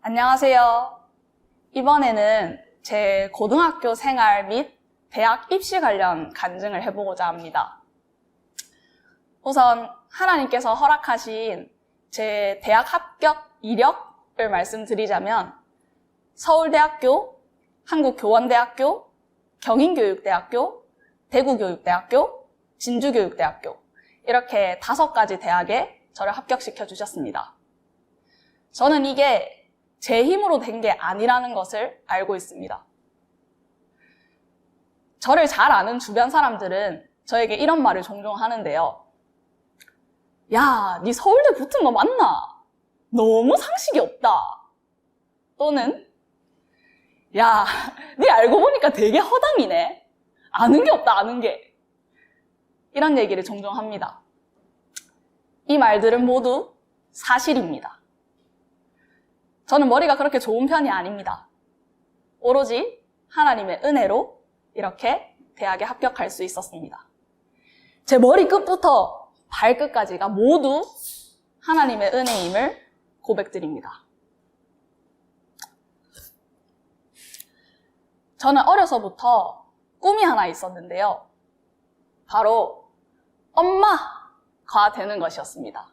안녕하세요. 이번에는 제 고등학교 생활 및 대학 입시 관련 간증을 해보고자 합니다. 우선 하나님께서 허락하신 제 대학 합격 이력을 말씀드리자면 서울대학교, 한국교원대학교, 경인교육대학교, 대구교육대학교, 진주교육대학교 이렇게 5가지 대학에 저를 합격시켜 주셨습니다. 저는 이게 제 힘으로 된 게 아니라는 것을 알고 있습니다. 저를 잘 아는 주변 사람들은 저에게 이런 말을 종종 하는데요. 야, 네 서울대 붙은 거 맞나? 너무 상식이 없다. 또는 야, 네 알고 보니까 되게 허당이네. 아는 게 없다, 아는 게. 이런 얘기를 종종 합니다. 이 말들은 모두 사실입니다. 저는 머리가 그렇게 좋은 편이 아닙니다. 오로지 하나님의 은혜로 이렇게 대학에 합격할 수 있었습니다. 제 머리끝부터 발끝까지가 모두 하나님의 은혜임을 고백드립니다. 저는 어려서부터 꿈이 하나 있었는데요. 바로 엄마가 되는 것이었습니다.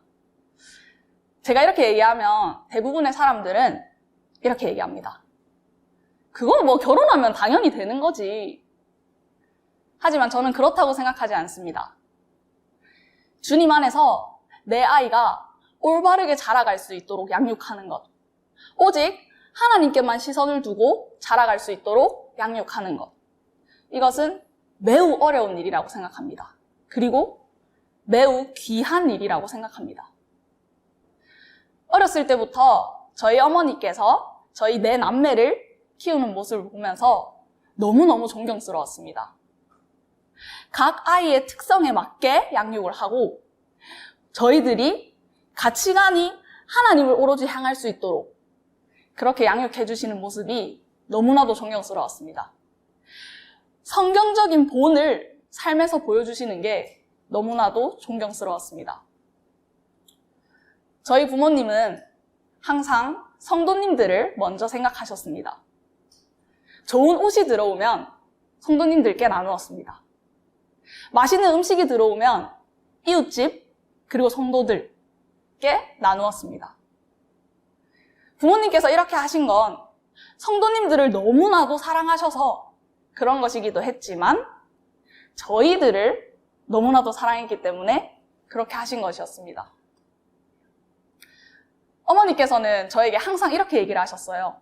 제가 이렇게 얘기하면 대부분의 사람들은 이렇게 얘기합니다. 그거 뭐 결혼하면 당연히 되는 거지. 하지만 저는 그렇다고 생각하지 않습니다. 주님 안에서 내 아이가 올바르게 자라갈 수 있도록 양육하는 것. 오직 하나님께만 시선을 두고 자라갈 수 있도록 양육하는 것. 이것은 매우 어려운 일이라고 생각합니다. 그리고 매우 귀한 일이라고 생각합니다. 어렸을 때부터 저희 어머니께서 저희 네 남매를 키우는 모습을 보면서 너무너무 존경스러웠습니다. 각 아이의 특성에 맞게 양육을 하고 저희들이 가치관이 하나님을 오로지 향할 수 있도록 그렇게 양육해 주시는 모습이 너무나도 존경스러웠습니다. 성경적인 본을 삶에서 보여주시는 게 너무나도 존경스러웠습니다. 저희 부모님은 항상 성도님들을 먼저 생각하셨습니다. 좋은 옷이 들어오면 성도님들께 나누었습니다. 맛있는 음식이 들어오면 이웃집 그리고 성도들께 나누었습니다. 부모님께서 이렇게 하신 건 성도님들을 너무나도 사랑하셔서 그런 것이기도 했지만 저희들을 너무나도 사랑했기 때문에 그렇게 하신 것이었습니다. 어머니께서는 저에게 항상 이렇게 얘기를 하셨어요.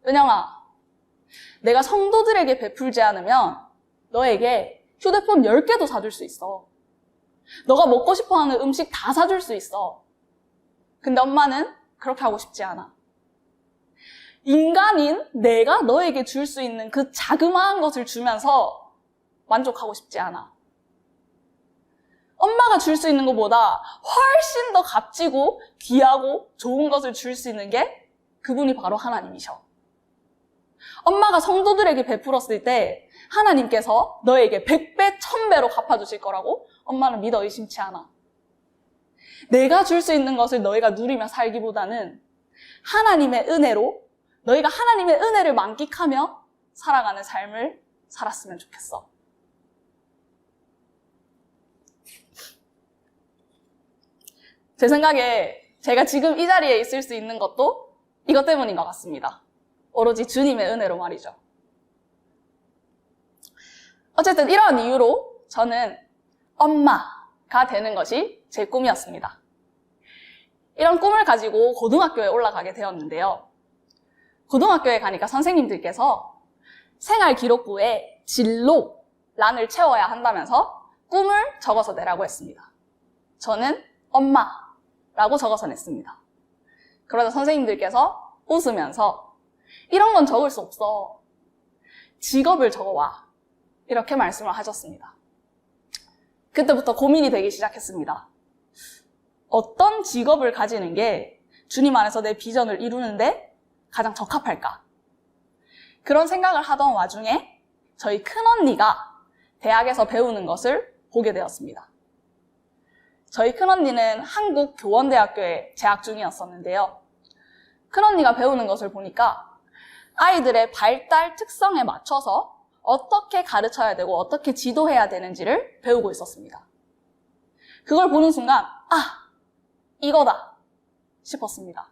은영아, 내가 성도들에게 베풀지 않으면 너에게 휴대폰 10개도 사줄 수 있어. 너가 먹고 싶어하는 음식 다 사줄 수 있어. 근데 엄마는 그렇게 하고 싶지 않아. 인간인 내가 너에게 줄 수 있는 그 자그마한 것을 주면서 만족하고 싶지 않아. 엄마가 줄 수 있는 것보다 훨씬 더 값지고 귀하고 좋은 것을 줄 수 있는 게 그분이 바로 하나님이셔. 엄마가 성도들에게 베풀었을 때 하나님께서 너에게 100배, 1000배로 갚아주실 거라고 엄마는 믿어 의심치 않아. 내가 줄 수 있는 것을 너희가 누리며 살기보다는 하나님의 은혜로 너희가 하나님의 은혜를 만끽하며 살아가는 삶을 살았으면 좋겠어. 제 생각에 제가 지금 이 자리에 있을 수 있는 것도 이것 때문인 것 같습니다. 오로지 주님의 은혜로 말이죠. 어쨌든 이런 이유로 저는 엄마가 되는 것이 제 꿈이었습니다. 이런 꿈을 가지고 고등학교에 올라가게 되었는데요. 고등학교에 가니까 선생님들께서 생활기록부에 진로란을 채워야 한다면서 꿈을 적어서 내라고 했습니다. 저는 엄마라고 적어서 냈습니다. 그러자 선생님들께서 웃으면서 이런 건 적을 수 없어. 직업을 적어와. 이렇게 말씀을 하셨습니다. 그때부터 고민이 되기 시작했습니다. 어떤 직업을 가지는 게 주님 안에서 내 비전을 이루는데 가장 적합할까? 그런 생각을 하던 와중에 저희 큰언니가 대학에서 배우는 것을 보게 되었습니다. 저희 큰언니는 한국교원대학교에 재학 중이었었는데요. 큰 언니가 배우는 것을 보니까 아이들의 발달 특성에 맞춰서 어떻게 가르쳐야 되고 어떻게 지도해야 되는지를 배우고 있었습니다. 그걸 보는 순간 이거다 싶었습니다.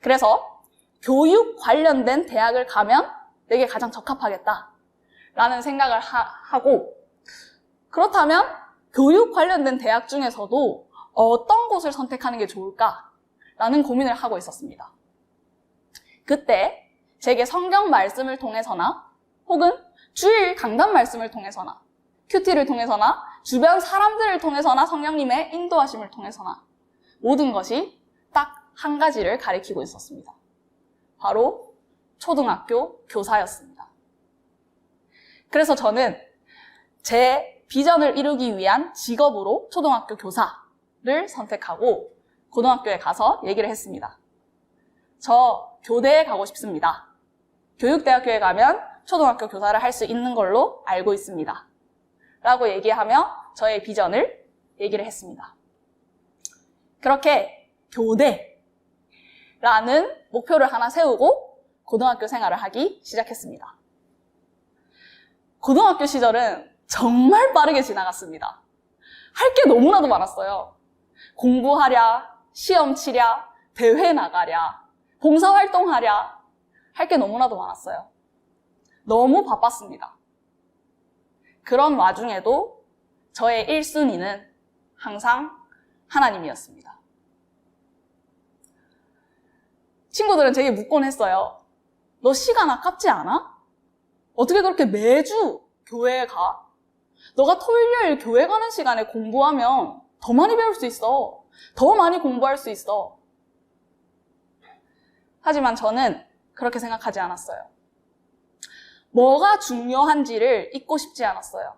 그래서 교육 관련된 대학을 가면 내게 가장 적합하겠다라는 생각을 하고, 그렇다면 교육 관련된 대학 중에서도 어떤 곳을 선택하는 게 좋을까라는 고민을 하고 있었습니다. 그때 제게 성경 말씀을 통해서나 혹은 주일 강단 말씀을 통해서나 큐티를 통해서나 주변 사람들을 통해서나 성령님의 인도하심을 통해서나 모든 것이 딱 한 가지를 가리키고 있었습니다. 바로 초등학교 교사였습니다. 그래서 저는 제 비전을 이루기 위한 직업으로 초등학교 교사를 선택하고 고등학교에 가서 얘기를 했습니다. 저 교대에 가고 싶습니다. 교육대학교에 가면 초등학교 교사를 할 수 있는 걸로 알고 있습니다. 라고 얘기하며 저의 비전을 얘기를 했습니다. 그렇게 교대라는 목표를 하나 세우고 고등학교 생활을 하기 시작했습니다. 고등학교 시절은 정말 빠르게 지나갔습니다. 할 게 너무나도 많았어요. 공부하랴, 시험 치랴, 대회 나가랴, 봉사활동하랴, 할 게 너무나도 많았어요. 너무 바빴습니다. 그런 와중에도 저의 1순위는 항상 하나님이었습니다. 친구들은 되게 묻곤 했어요. 너 시간 아깝지 않아? 어떻게 그렇게 매주 교회에 가? 너가 토요일, 일요일 교회 가는 시간에 공부하면 더 많이 배울 수 있어. 더 많이 공부할 수 있어. 하지만 저는 그렇게 생각하지 않았어요. 뭐가 중요한지를 잊고 싶지 않았어요.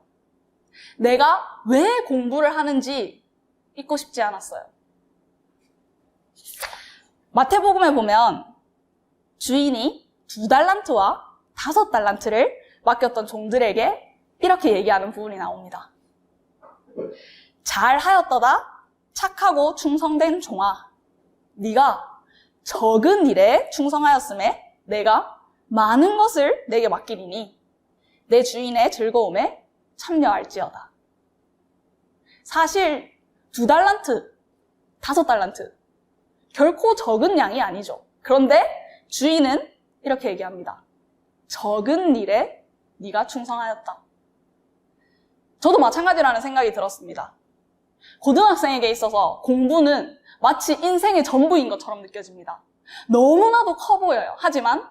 내가 왜 공부를 하는지 잊고 싶지 않았어요. 마태복음에 보면 주인이 2달란트와 5달란트를 맡겼던 종들에게 이렇게 얘기하는 부분이 나옵니다. 잘하였도다 착하고 충성된 종아, 네가 적은 일에 충성하였음에 내가 많은 것을 내게 맡기리니 내 주인의 즐거움에 참여할지어다. 사실 2달란트, 5달란트 결코 적은 양이 아니죠. 그런데 주인은 이렇게 얘기합니다. 적은 일에 네가 충성하였다. 저도 마찬가지라는 생각이 들었습니다. 고등학생에게 있어서 공부는 마치 인생의 전부인 것처럼 느껴집니다. 너무나도 커 보여요. 하지만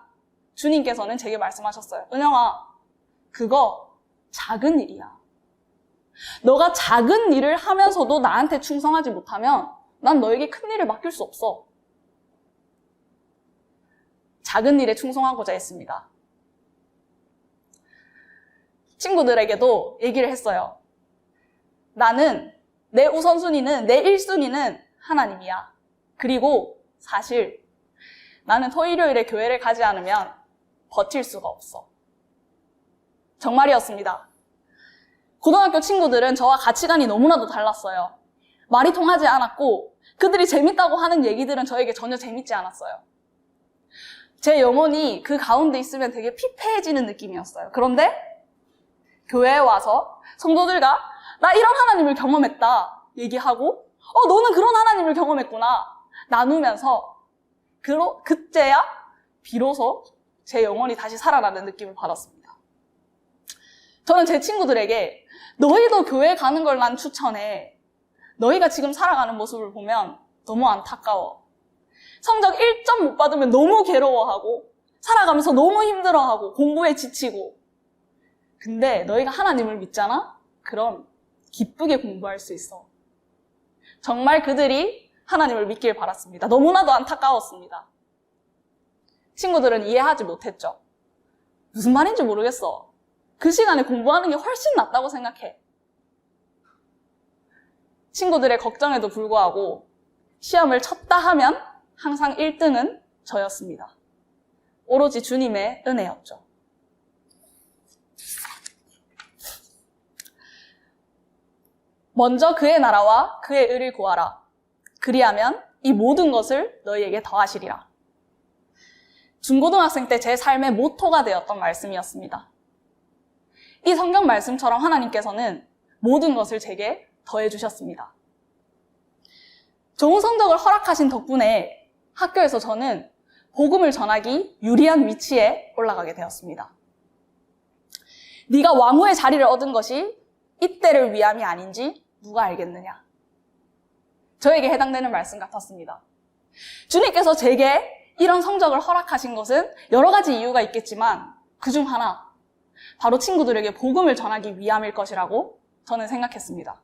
주님께서는 제게 말씀하셨어요. 은영아, 그거 작은 일이야. 너가 작은 일을 하면서도 나한테 충성하지 못하면 난 너에게 큰 일을 맡길 수 없어. 작은 일에 충성하고자 했습니다. 친구들에게도 얘기를 했어요. 나는 내 우선순위는, 내 1순위는 하나님이야. 그리고 사실 나는 토일요일에 교회를 가지 않으면 버틸 수가 없어. 정말이었습니다. 고등학교 친구들은 저와 가치관이 너무나도 달랐어요. 말이 통하지 않았고 그들이 재밌다고 하는 얘기들은 저에게 전혀 재밌지 않았어요. 제 영혼이 그 가운데 있으면 되게 피폐해지는 느낌이었어요. 그런데 교회에 와서 성도들과 나 이런 하나님을 경험했다 얘기하고 너는 그런 하나님을 경험했구나 나누면서 그때야 비로소 제 영혼이 다시 살아나는 느낌을 받았습니다. 저는 제 친구들에게 너희도 교회 가는 걸 난 추천해. 너희가 지금 살아가는 모습을 보면 너무 안타까워. 성적 1점 못 받으면 너무 괴로워하고 살아가면서 너무 힘들어하고 공부에 지치고. 근데 너희가 하나님을 믿잖아? 그럼 기쁘게 공부할 수 있어. 정말 그들이 하나님을 믿길 바랐습니다. 너무나도 안타까웠습니다. 친구들은 이해하지 못했죠. 무슨 말인지 모르겠어. 그 시간에 공부하는 게 훨씬 낫다고 생각해. 친구들의 걱정에도 불구하고 시험을 쳤다 하면 항상 1등은 저였습니다. 오로지 주님의 은혜였죠. 먼저 그의 나라와 그의 의를 구하라. 그리하면 이 모든 것을 너희에게 더하시리라. 중고등학생 때 제 삶의 모토가 되었던 말씀이었습니다. 이 성경 말씀처럼 하나님께서는 모든 것을 제게 더해주셨습니다. 좋은 성적을 허락하신 덕분에 학교에서 저는 복음을 전하기 유리한 위치에 올라가게 되었습니다. 네가 왕후의 자리를 얻은 것이 이때를 위함이 아닌지 누가 알겠느냐. 저에게 해당되는 말씀 같았습니다. 주님께서 제게 이런 성적을 허락하신 것은 여러 가지 이유가 있겠지만 그중 하나, 바로 친구들에게 복음을 전하기 위함일 것이라고 저는 생각했습니다.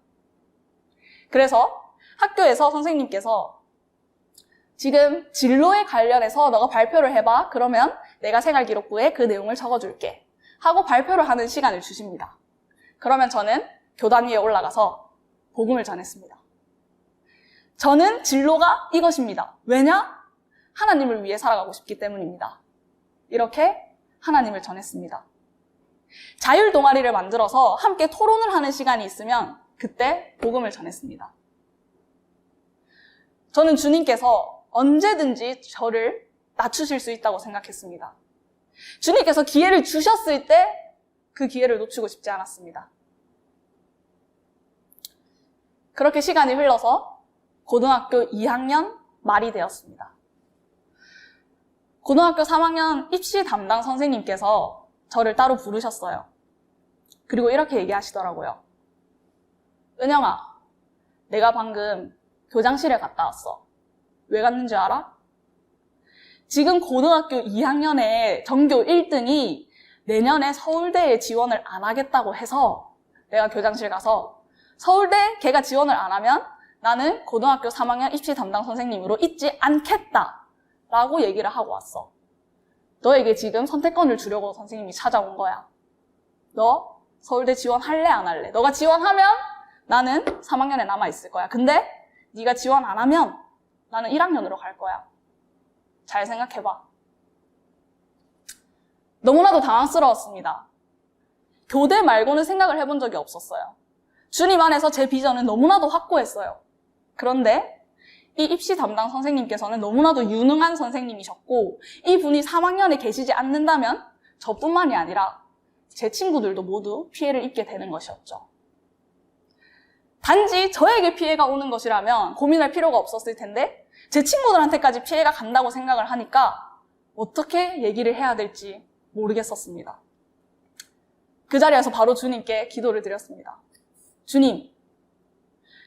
그래서 학교에서 선생님께서 지금 진로에 관련해서 너가 발표를 해봐. 그러면 내가 생활기록부에 그 내용을 적어줄게. 하고 발표를 하는 시간을 주십니다. 그러면 저는 교단 위에 올라가서 복음을 전했습니다. 저는 진로가 이것입니다. 왜냐? 하나님을 위해 살아가고 싶기 때문입니다. 이렇게 하나님을 전했습니다. 자율 동아리를 만들어서 함께 토론을 하는 시간이 있으면 그때 복음을 전했습니다. 저는 주님께서 언제든지 저를 낮추실 수 있다고 생각했습니다. 주님께서 기회를 주셨을 때 그 기회를 놓치고 싶지 않았습니다. 그렇게 시간이 흘러서 고등학교 2학년 말이 되었습니다. 고등학교 3학년 입시 담당 선생님께서 저를 따로 부르셨어요. 그리고 이렇게 얘기하시더라고요. 은영아, 내가 방금 교장실에 갔다 왔어. 왜 갔는지 알아? 지금 고등학교 2학년에 전교 1등이 내년에 서울대에 지원을 안 하겠다고 해서 내가 교장실 가서 서울대 걔가 지원을 안 하면 나는 고등학교 3학년 입시 담당 선생님으로 있지 않겠다 라고 얘기를 하고 왔어. 너에게 지금 선택권을 주려고 선생님이 찾아온 거야. 너 서울대 지원할래 안 할래? 너가 지원하면 나는 3학년에 남아있을 거야. 근데 네가 지원 안 하면 나는 1학년으로 갈 거야. 잘 생각해봐. 너무나도 당황스러웠습니다. 교대 말고는 생각을 해본 적이 없었어요. 주님 안에서 제 비전은 너무나도 확고했어요. 그런데 이 입시 담당 선생님께서는 너무나도 유능한 선생님이셨고 이분이 3학년에 계시지 않는다면 저뿐만이 아니라 제 친구들도 모두 피해를 입게 되는 것이었죠. 단지 저에게 피해가 오는 것이라면 고민할 필요가 없었을 텐데 제 친구들한테까지 피해가 간다고 생각을 하니까 어떻게 얘기를 해야 될지 모르겠었습니다. 그 자리에서 바로 주님께 기도를 드렸습니다. 주님,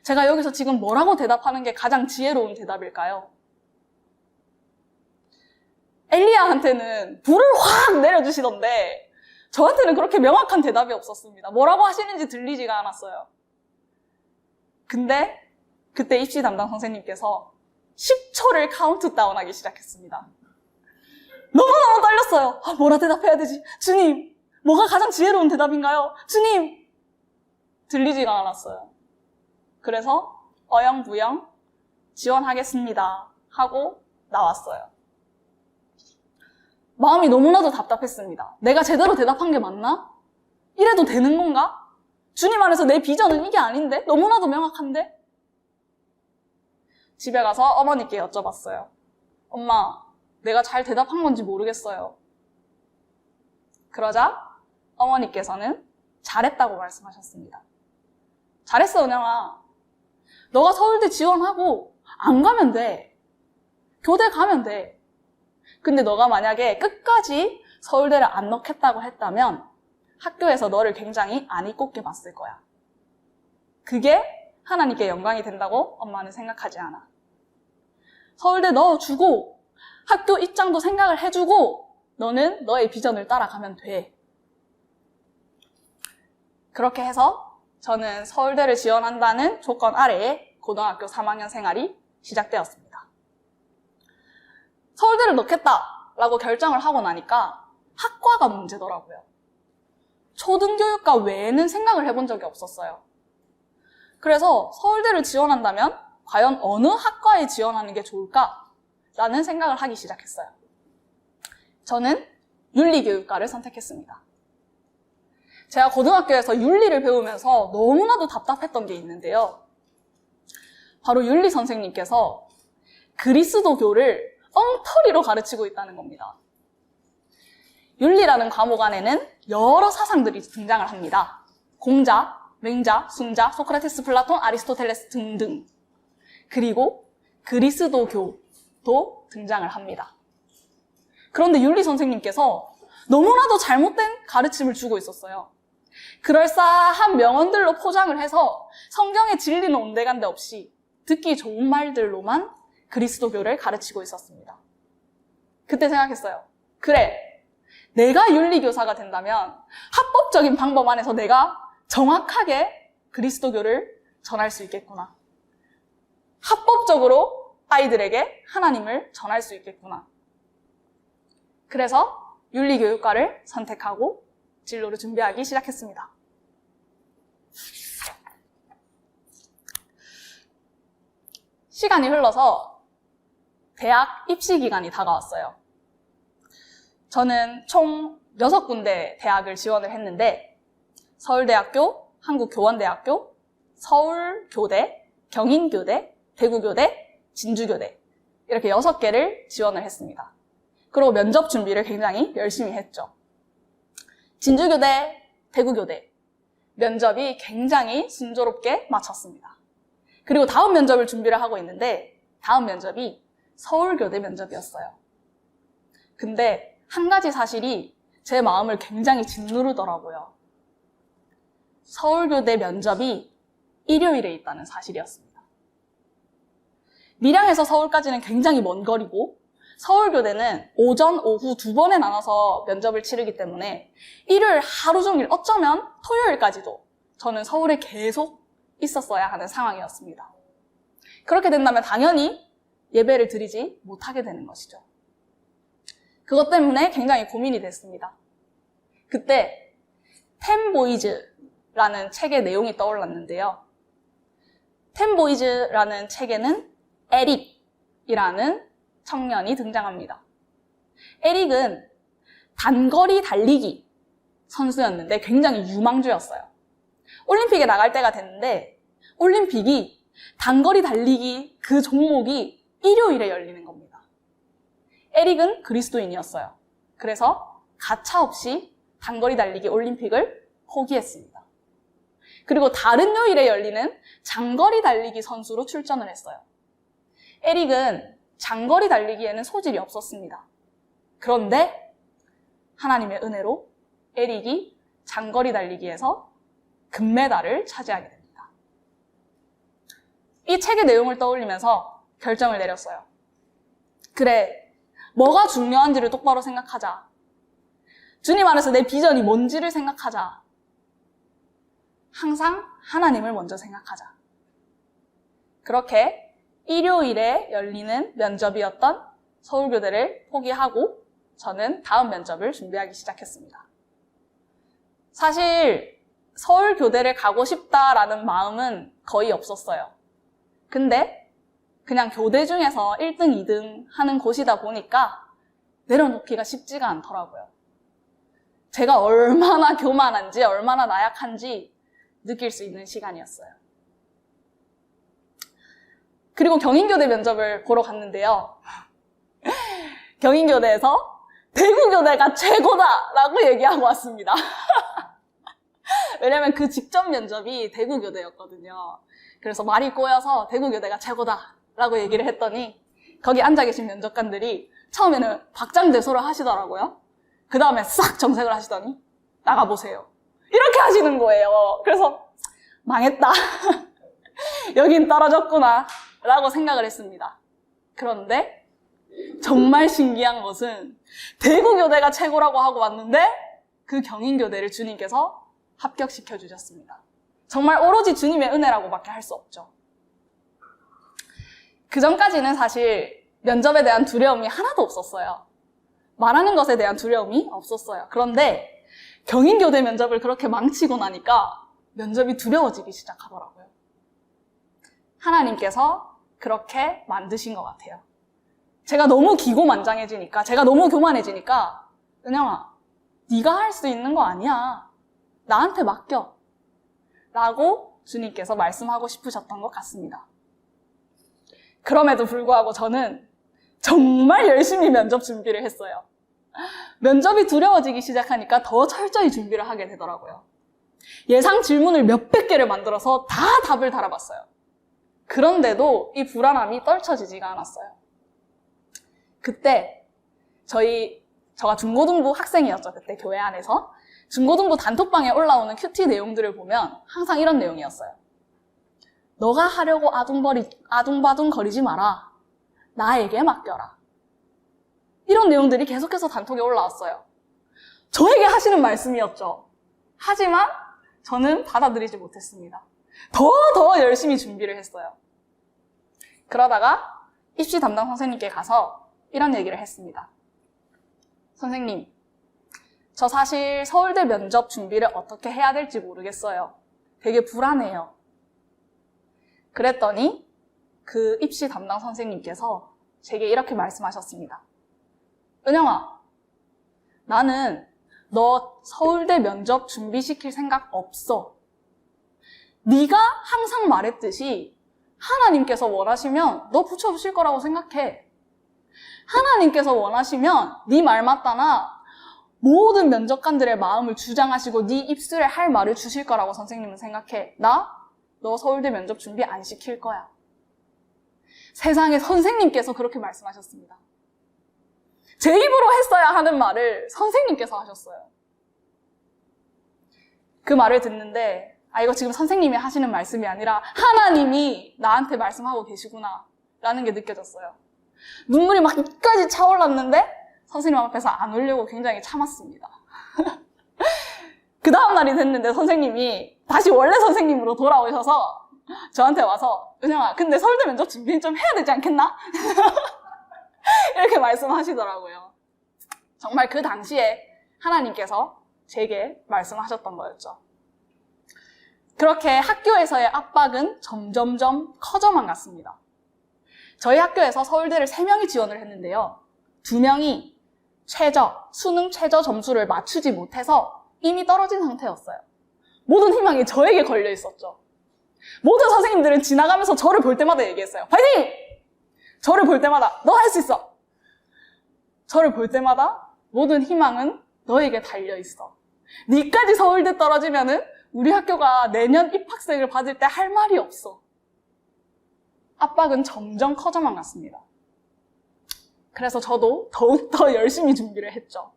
제가 여기서 지금 뭐라고 대답하는 게 가장 지혜로운 대답일까요? 엘리야한테는 불을 확 내려주시던데 저한테는 그렇게 명확한 대답이 없었습니다. 뭐라고 하시는지 들리지가 않았어요. 근데 그때 입시 담당 선생님께서 10초를 카운트다운하기 시작했습니다. 너무너무 떨렸어요. 뭐라 대답해야 되지? 주님, 뭐가 가장 지혜로운 대답인가요? 주님! 들리지가 않았어요. 그래서 어영부영 지원하겠습니다 하고 나왔어요. 마음이 너무나도 답답했습니다. 내가 제대로 대답한 게 맞나? 이래도 되는 건가? 주님 안에서 내 비전은 이게 아닌데? 너무나도 명확한데? 집에 가서 어머니께 여쭤봤어요. 엄마, 내가 잘 대답한 건지 모르겠어요. 그러자 어머니께서는 잘했다고 말씀하셨습니다. 잘했어, 은영아. 너가 서울대 지원하고 안 가면 돼. 교대 가면 돼. 근데 너가 만약에 끝까지 서울대를 안 넣겠다고 했다면 학교에서 너를 굉장히 안이 꼽게 봤을 거야. 그게 하나님께 영광이 된다고 엄마는 생각하지 않아. 서울대 넣어주고 학교 입장도 생각을 해주고 너는 너의 비전을 따라가면 돼. 그렇게 해서 저는 서울대를 지원한다는 조건 아래에 고등학교 3학년 생활이 시작되었습니다. 서울대를 넣겠다라고 결정을 하고 나니까 학과가 문제더라고요. 초등교육과 외에는 생각을 해본 적이 없었어요. 그래서 서울대를 지원한다면 과연 어느 학과에 지원하는 게 좋을까라는 생각을 하기 시작했어요. 저는 윤리교육과를 선택했습니다. 제가 고등학교에서 윤리를 배우면서 너무나도 답답했던 게 있는데요. 바로 윤리 선생님께서 그리스도교를 엉터리로 가르치고 있다는 겁니다. 윤리라는 과목 안에는 여러 사상들이 등장을 합니다. 공자, 맹자, 순자, 소크라테스, 플라톤, 아리스토텔레스 등등. 그리고 그리스도교도 등장을 합니다. 그런데 윤리 선생님께서 너무나도 잘못된 가르침을 주고 있었어요. 그럴싸한 명언들로 포장을 해서 성경의 진리는 온데간데 없이 듣기 좋은 말들로만 그리스도교를 가르치고 있었습니다. 그때 생각했어요. 그래, 내가 윤리교사가 된다면 합법적인 방법 안에서 내가 정확하게 그리스도교를 전할 수 있겠구나. 합법적으로 아이들에게 하나님을 전할 수 있겠구나. 그래서 윤리교육과를 선택하고 진로를 준비하기 시작했습니다. 시간이 흘러서 대학 입시 기간이 다가왔어요. 저는 총 6군데 대학을 지원을 했는데 서울대학교, 한국교원대학교, 서울교대, 경인교대, 대구교대, 진주교대 이렇게 6개를 지원을 했습니다. 그리고 면접 준비를 굉장히 열심히 했죠. 진주교대, 대구교대 면접이 굉장히 순조롭게 마쳤습니다. 그리고 다음 면접을 준비를 하고 있는데 다음 면접이 서울교대 면접이었어요. 근데 한 가지 사실이 제 마음을 굉장히 짓누르더라고요. 서울교대 면접이 일요일에 있다는 사실이었습니다. 밀양에서 서울까지는 굉장히 먼 거리고 서울교대는 오전, 오후 2번에 나눠서 면접을 치르기 때문에 일요일 하루 종일 어쩌면 토요일까지도 저는 서울에 계속 있었어야 하는 상황이었습니다. 그렇게 된다면 당연히 예배를 드리지 못하게 되는 것이죠. 그것 때문에 굉장히 고민이 됐습니다. 그때 텐보이즈라는 책의 내용이 떠올랐는데요. 텐보이즈라는 책에는 에릭이라는 청년이 등장합니다. 에릭은 단거리 달리기 선수였는데 굉장히 유망주였어요. 올림픽에 나갈 때가 됐는데 올림픽이 단거리 달리기 그 종목이 일요일에 열리는 겁니다. 에릭은 그리스도인이었어요. 그래서 가차없이 단거리 달리기 올림픽을 포기했습니다. 그리고 다른 요일에 열리는 장거리 달리기 선수로 출전을 했어요. 에릭은 장거리 달리기에는 소질이 없었습니다. 그런데 하나님의 은혜로 에릭이 장거리 달리기에서 금메달을 차지하게 됩니다. 이 책의 내용을 떠올리면서 결정을 내렸어요. 그래, 뭐가 중요한지를 똑바로 생각하자. 주님 안에서 내 비전이 뭔지를 생각하자. 항상 하나님을 먼저 생각하자. 그렇게 일요일에 열리는 면접이었던 서울교대를 포기하고 저는 다음 면접을 준비하기 시작했습니다. 사실 서울교대를 가고 싶다라는 마음은 거의 없었어요. 근데 그냥 교대 중에서 1등, 2등 하는 곳이다 보니까 내려놓기가 쉽지가 않더라고요. 제가 얼마나 교만한지, 얼마나 나약한지 느낄 수 있는 시간이었어요. 그리고 경인교대 면접을 보러 갔는데요. 경인교대에서 대구교대가 최고다라고 얘기하고 왔습니다. 왜냐면 그 직전 면접이 대구교대였거든요. 그래서 말이 꼬여서 대구교대가 최고다라고 얘기를 했더니 거기 앉아 계신 면접관들이 처음에는 박장대소를 하시더라고요. 그 다음에 싹 정색을 하시더니 나가보세요. 이렇게 하시는 거예요. 그래서 망했다. 여긴 떨어졌구나 라고 생각을 했습니다. 그런데 정말 신기한 것은 대구교대가 최고라고 하고 왔는데 그 경인교대를 주님께서 합격시켜 주셨습니다. 정말 오로지 주님의 은혜라고밖에 할 수 없죠. 그 전까지는 사실 면접에 대한 두려움이 하나도 없었어요. 말하는 것에 대한 두려움이 없었어요. 그런데 경인교대 면접을 그렇게 망치고 나니까 면접이 두려워지기 시작하더라고요. 하나님께서 그렇게 만드신 것 같아요. 제가 너무 기고만장해지니까, 제가 너무 교만해지니까 은영아, 네가 할 수 있는 거 아니야. 나한테 맡겨. 라고 주님께서 말씀하고 싶으셨던 것 같습니다. 그럼에도 불구하고 저는 정말 열심히 면접 준비를 했어요. 면접이 두려워지기 시작하니까 더 철저히 준비를 하게 되더라고요. 예상 질문을 몇백 개를 만들어서 다 답을 달아봤어요. 그런데도 이 불안함이 떨쳐지지가 않았어요. 그때 저가 중고등부 학생이었죠. 그때 교회 안에서. 중고등부 단톡방에 올라오는 큐티 내용들을 보면 항상 이런 내용이었어요. 너가 하려고 아둥바둥 거리지 마라. 나에게 맡겨라. 이런 내용들이 계속해서 단톡에 올라왔어요. 저에게 하시는 말씀이었죠. 하지만 저는 받아들이지 못했습니다. 더 열심히 준비를 했어요. 그러다가 입시 담당 선생님께 가서 이런 얘기를 했습니다. 선생님, 저 사실 서울대 면접 준비를 어떻게 해야 될지 모르겠어요. 되게 불안해요. 그랬더니 그 입시 담당 선생님께서 제게 이렇게 말씀하셨습니다. 은영아, 나는 너 서울대 면접 준비시킬 생각 없어. 네가 항상 말했듯이 하나님께서 원하시면 너 붙여주실 거라고 생각해. 하나님께서 원하시면 네 말 맞다나 모든 면접관들의 마음을 주장하시고 네 입술에 할 말을 주실 거라고 선생님은 생각해. 너 서울대 면접 준비 안 시킬 거야. 세상에 선생님께서 그렇게 말씀하셨습니다. 제 입으로 했어야 하는 말을 선생님께서 하셨어요. 그 말을 듣는데 이거 지금 선생님이 하시는 말씀이 아니라 하나님이 나한테 말씀하고 계시구나 라는 게 느껴졌어요. 눈물이 막 입까지 차올랐는데 선생님 앞에서 안 울려고 굉장히 참았습니다. 그 다음 날이 됐는데 선생님이 다시 원래 선생님으로 돌아오셔서 저한테 와서 은영아, 근데 서울대 면접 준비는 좀 해야 되지 않겠나? 이렇게 말씀하시더라고요. 정말 그 당시에 하나님께서 제게 말씀하셨던 거였죠. 그렇게 학교에서의 압박은 점점점 커져만 갔습니다. 저희 학교에서 서울대를 3명이 지원을 했는데요. 2명이 수능 최저 점수를 맞추지 못해서 이미 떨어진 상태였어요. 모든 희망이 저에게 걸려 있었죠. 모든 선생님들은 지나가면서 저를 볼 때마다 얘기했어요. 파이팅! 저를 볼 때마다 너 할 수 있어! 저를 볼 때마다 모든 희망은 너에게 달려있어. 니까지 서울대 떨어지면은 우리 학교가 내년 입학생을 받을 때 할 말이 없어. 압박은 점점 커져만 갔습니다. 그래서 저도 더욱더 열심히 준비를 했죠.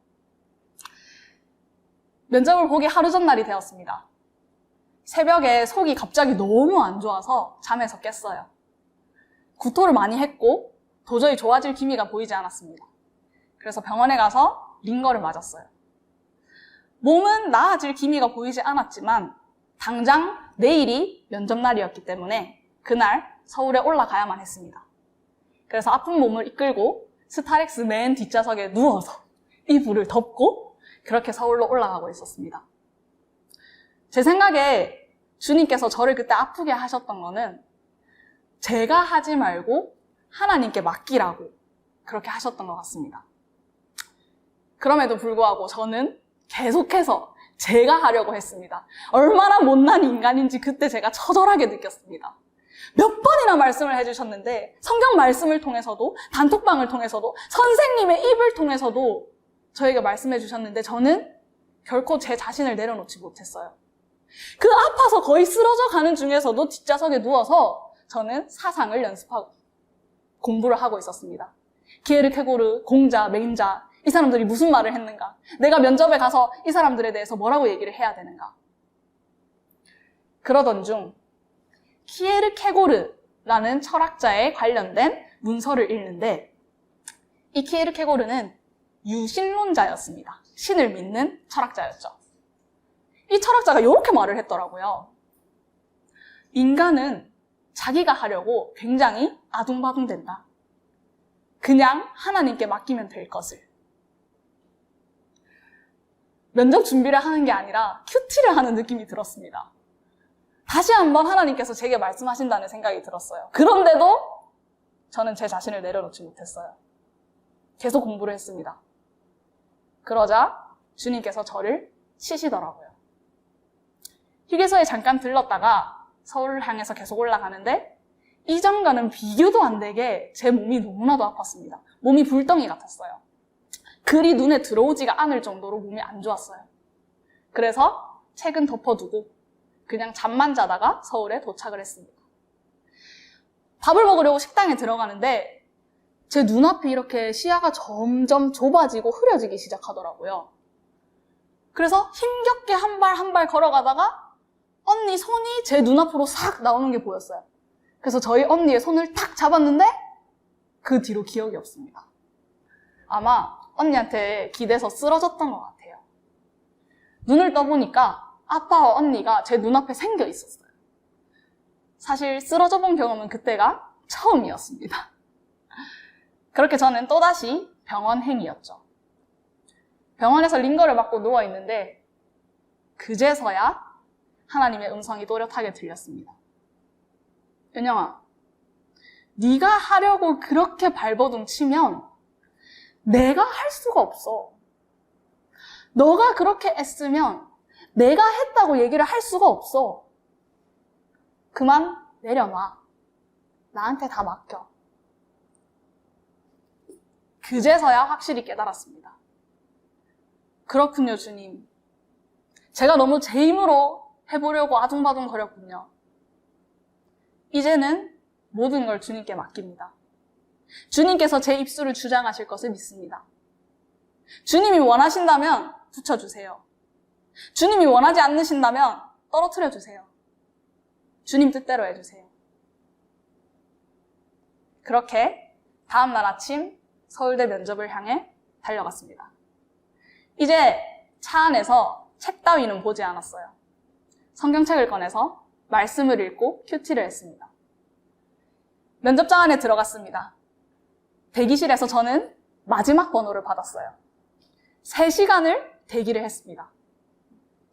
면접을 보기 하루 전날이 되었습니다. 새벽에 속이 갑자기 너무 안 좋아서 잠에서 깼어요. 구토를 많이 했고 도저히 좋아질 기미가 보이지 않았습니다. 그래서 병원에 가서 링거를 맞았어요. 몸은 나아질 기미가 보이지 않았지만 당장 내일이 면접날이었기 때문에 그날 서울에 올라가야만 했습니다. 그래서 아픈 몸을 이끌고 스타렉스 맨 뒷좌석에 누워서 이불을 덮고 그렇게 서울로 올라가고 있었습니다. 제 생각에 주님께서 저를 그때 아프게 하셨던 거는 제가 하지 말고 하나님께 맡기라고 그렇게 하셨던 것 같습니다. 그럼에도 불구하고 저는 계속해서 제가 하려고 했습니다. 얼마나 못난 인간인지 그때 제가 처절하게 느꼈습니다. 몇 번이나 말씀을 해주셨는데 성경 말씀을 통해서도 단톡방을 통해서도 선생님의 입을 통해서도 저에게 말씀해 주셨는데 저는 결코 제 자신을 내려놓지 못했어요. 그 아파서 거의 쓰러져 가는 중에서도 뒷좌석에 누워서 저는 사상을 연습하고 공부를 하고 있었습니다. 키에르케고르, 공자, 맹자 이 사람들이 무슨 말을 했는가? 내가 면접에 가서 이 사람들에 대해서 뭐라고 얘기를 해야 되는가? 그러던 중 키에르케고르라는 철학자에 관련된 문서를 읽는데 이 키에르케고르는 유신론자였습니다. 신을 믿는 철학자였죠. 이 철학자가 이렇게 말을 했더라고요. 인간은 자기가 하려고 굉장히 아둥바둥 된다. 그냥 하나님께 맡기면 될 것을. 면접 준비를 하는 게 아니라 큐티를 하는 느낌이 들었습니다. 다시 한번 하나님께서 제게 말씀하신다는 생각이 들었어요. 그런데도 저는 제 자신을 내려놓지 못했어요. 계속 공부를 했습니다. 그러자 주님께서 저를 치시더라고요. 휴게소에 잠깐 들렀다가 서울을 향해서 계속 올라가는데 이전과는 비교도 안 되게 제 몸이 너무나도 아팠습니다. 몸이 불덩이 같았어요. 그리 눈에 들어오지가 않을 정도로 몸이 안 좋았어요. 그래서 책은 덮어두고 그냥 잠만 자다가 서울에 도착을 했습니다. 밥을 먹으려고 식당에 들어가는데 제 눈앞이 이렇게 시야가 점점 좁아지고 흐려지기 시작하더라고요. 그래서 힘겹게 한 발 한 발 걸어가다가 언니 손이 제 눈앞으로 싹 나오는 게 보였어요. 그래서 저희 언니의 손을 탁 잡았는데 그 뒤로 기억이 없습니다. 아마 언니한테 기대서 쓰러졌던 것 같아요. 눈을 떠보니까 아빠와 언니가 제 눈앞에 생겨 있었어요. 사실 쓰러져 본 경험은 그때가 처음이었습니다. 그렇게 저는 또다시 병원행이었죠. 병원에서 링거를 맞고 누워있는데 그제서야 하나님의 음성이 또렷하게 들렸습니다. 은영아, 네가 하려고 그렇게 발버둥 치면 내가 할 수가 없어. 너가 그렇게 애쓰면 내가 했다고 얘기를 할 수가 없어. 그만 내려놔. 나한테 다 맡겨. 그제서야 확실히 깨달았습니다. 그렇군요, 주님. 제가 너무 제 힘으로 해보려고 아둥바둥 거렸군요. 이제는 모든 걸 주님께 맡깁니다. 주님께서 제 입술을 주장하실 것을 믿습니다. 주님이 원하신다면 붙여주세요. 주님이 원하지 않으신다면 떨어뜨려 주세요. 주님 뜻대로 해주세요. 그렇게 다음날 아침 서울대 면접을 향해 달려갔습니다. 이제 차 안에서 책 따위는 보지 않았어요. 성경책을 꺼내서 말씀을 읽고 큐티를 했습니다. 면접장 안에 들어갔습니다. 대기실에서 저는 마지막 번호를 받았어요. 3시간을 대기를 했습니다.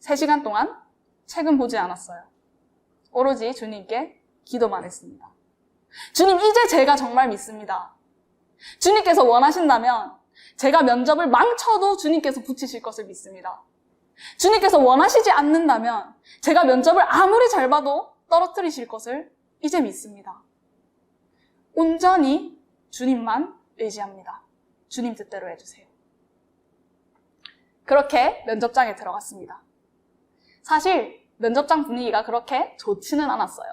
3시간 동안 책은 보지 않았어요. 오로지 주님께 기도만 했습니다. 주님, 이제 제가 정말 믿습니다. 주님께서 원하신다면 제가 면접을 망쳐도 주님께서 붙이실 것을 믿습니다. 주님께서 원하시지 않는다면 제가 면접을 아무리 잘 봐도 떨어뜨리실 것을 이제 믿습니다. 온전히 주님만 의지합니다. 주님 뜻대로 해주세요. 그렇게 면접장에 들어갔습니다. 사실 면접장 분위기가 그렇게 좋지는 않았어요.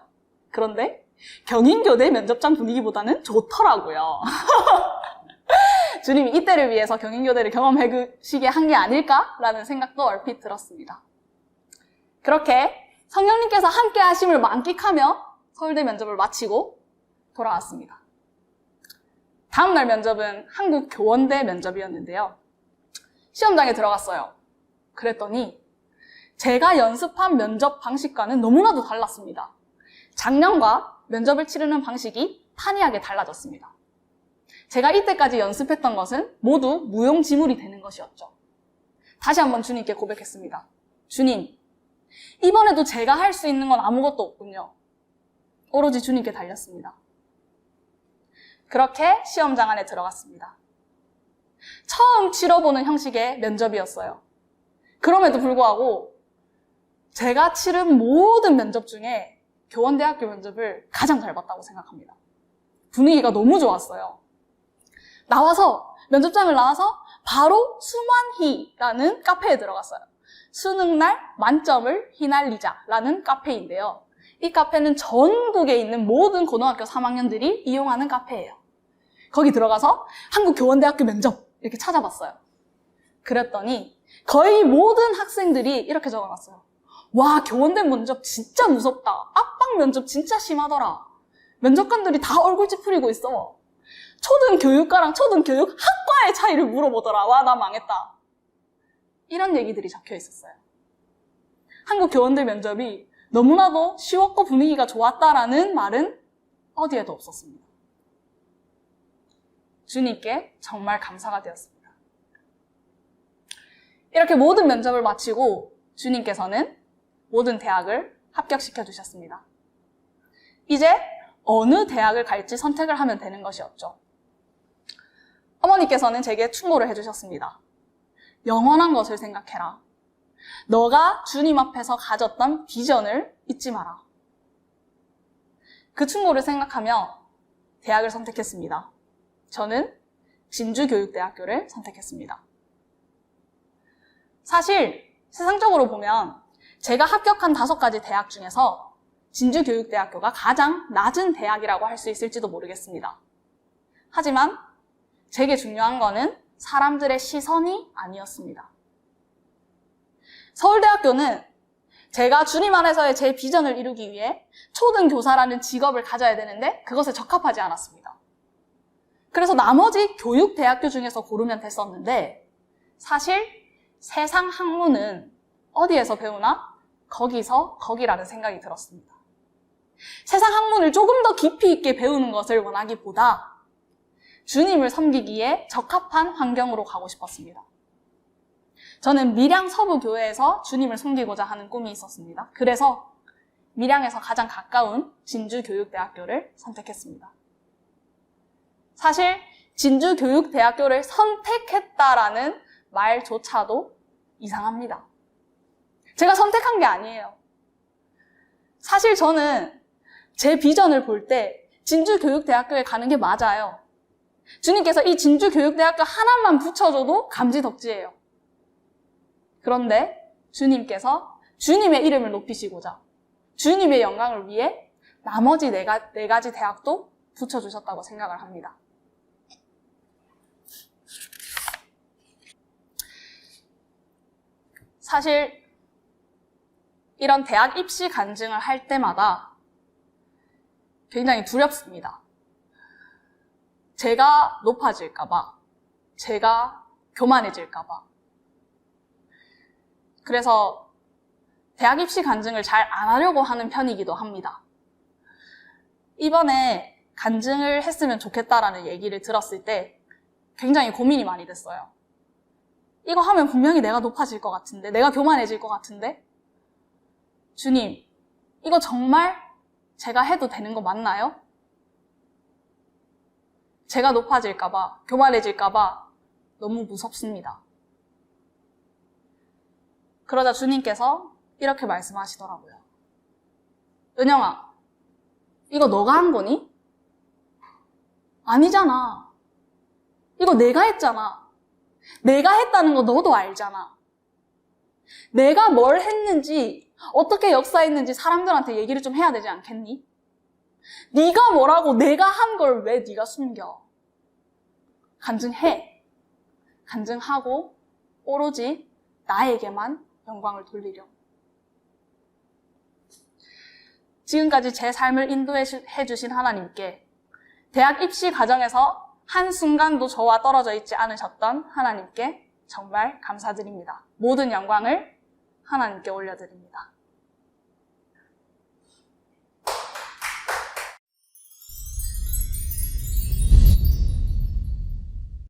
그런데 경인교대 면접장 분위기보다는 좋더라고요. 주님이 이때를 위해서 경인교대를 경험해주시게 한 게 아닐까라는 생각도 얼핏 들었습니다. 그렇게 성령님께서 함께 하심을 만끽하며 서울대 면접을 마치고 돌아왔습니다. 다음날 면접은 한국교원대 면접이었는데요. 시험장에 들어갔어요. 그랬더니 제가 연습한 면접 방식과는 너무나도 달랐습니다. 작년과 면접을 치르는 방식이 판이하게 달라졌습니다. 제가 이때까지 연습했던 것은 모두 무용지물이 되는 것이었죠. 다시 한번 주님께 고백했습니다. 주님, 이번에도 제가 할 수 있는 건 아무것도 없군요. 오로지 주님께 달렸습니다. 그렇게 시험장 안에 들어갔습니다. 처음 치러보는 형식의 면접이었어요. 그럼에도 불구하고 제가 치른 모든 면접 중에 교원대학교 면접을 가장 잘 봤다고 생각합니다. 분위기가 너무 좋았어요. 면접장을 나와서 바로 수만희라는 카페에 들어갔어요. 수능날 만점을 휘날리자라는 카페인데요. 이 카페는 전국에 있는 모든 고등학교 3학년들이 이용하는 카페예요. 거기 들어가서 한국교원대학교 면접 이렇게 찾아봤어요. 그랬더니 거의 모든 학생들이 이렇게 적어놨어요. 와, 교원대 면접 진짜 무섭다. 압박 면접 진짜 심하더라. 면접관들이 다 얼굴 찌푸리고 있어. 초등교육과랑 초등교육학과의 차이를 물어보더라. 와, 나 망했다. 이런 얘기들이 적혀 있었어요. 한국교원대 면접이 너무나도 쉬웠고 분위기가 좋았다라는 말은 어디에도 없었습니다. 주님께 정말 감사가 되었습니다. 이렇게 모든 면접을 마치고 주님께서는 모든 대학을 합격시켜 주셨습니다. 이제 어느 대학을 갈지 선택을 하면 되는 것이었죠. 어머니께서는 제게 충고를 해주셨습니다. 영원한 것을 생각해라. 너가 주님 앞에서 가졌던 비전을 잊지 마라. 그 충고를 생각하며 대학을 선택했습니다. 저는 진주교육대학교를 선택했습니다. 사실 세상적으로 보면 제가 합격한 5가지 대학 중에서 진주교육대학교가 가장 낮은 대학이라고 할 수 있을지도 모르겠습니다. 하지만 제게 중요한 거는 사람들의 시선이 아니었습니다. 서울대학교는 제가 주님 안에서의 제 비전을 이루기 위해 초등교사라는 직업을 가져야 되는데 그것에 적합하지 않았습니다. 그래서 나머지 교육대학교 중에서 고르면 됐었는데 사실 세상 학문은 어디에서 배우나? 거기서 거기라는 생각이 들었습니다. 세상 학문을 조금 더 깊이 있게 배우는 것을 원하기보다 주님을 섬기기에 적합한 환경으로 가고 싶었습니다. 저는 밀양 서부교회에서 주님을 섬기고자 하는 꿈이 있었습니다. 그래서 밀양에서 가장 가까운 진주교육대학교를 선택했습니다. 사실 진주교육대학교를 선택했다라는 말조차도 이상합니다. 제가 선택한 게 아니에요. 사실 저는 제 비전을 볼 때 진주교육대학교에 가는 게 맞아요. 주님께서 이 진주교육대학교 하나만 붙여줘도 감지덕지예요. 그런데 주님께서 주님의 이름을 높이시고자 주님의 영광을 위해 나머지 네 가지 대학도 붙여주셨다고 생각을 합니다. 사실 이런 대학 입시 간증을 할 때마다 굉장히 두렵습니다. 제가 높아질까봐, 제가 교만해질까봐. 그래서 대학 입시 간증을 잘 안 하려고 하는 편이기도 합니다. 이번에 간증을 했으면 좋겠다라는 얘기를 들었을 때 굉장히 고민이 많이 됐어요. 이거 하면 분명히 내가 높아질 것 같은데, 내가 교만해질 것 같은데, 주님, 이거 정말 제가 해도 되는 거 맞나요? 제가 높아질까봐, 교만해질까봐 너무 무섭습니다. 그러자 주님께서 이렇게 말씀하시더라고요. 은영아, 이거 너가 한 거니? 아니잖아. 이거 내가 했잖아. 내가 했다는 거 너도 알잖아. 내가 뭘 했는지, 어떻게 역사했는지 사람들한테 얘기를 좀 해야 되지 않겠니? 네가 뭐라고 내가 한 걸 왜 네가 숨겨? 간증해. 간증하고 오로지 나에게만 영광을 돌리렴. 지금까지 제 삶을 인도해 주신 하나님께, 대학 입시 과정에서 한순간도 저와 떨어져 있지 않으셨던 하나님께 정말 감사드립니다. 모든 영광을 하나님께 올려드립니다.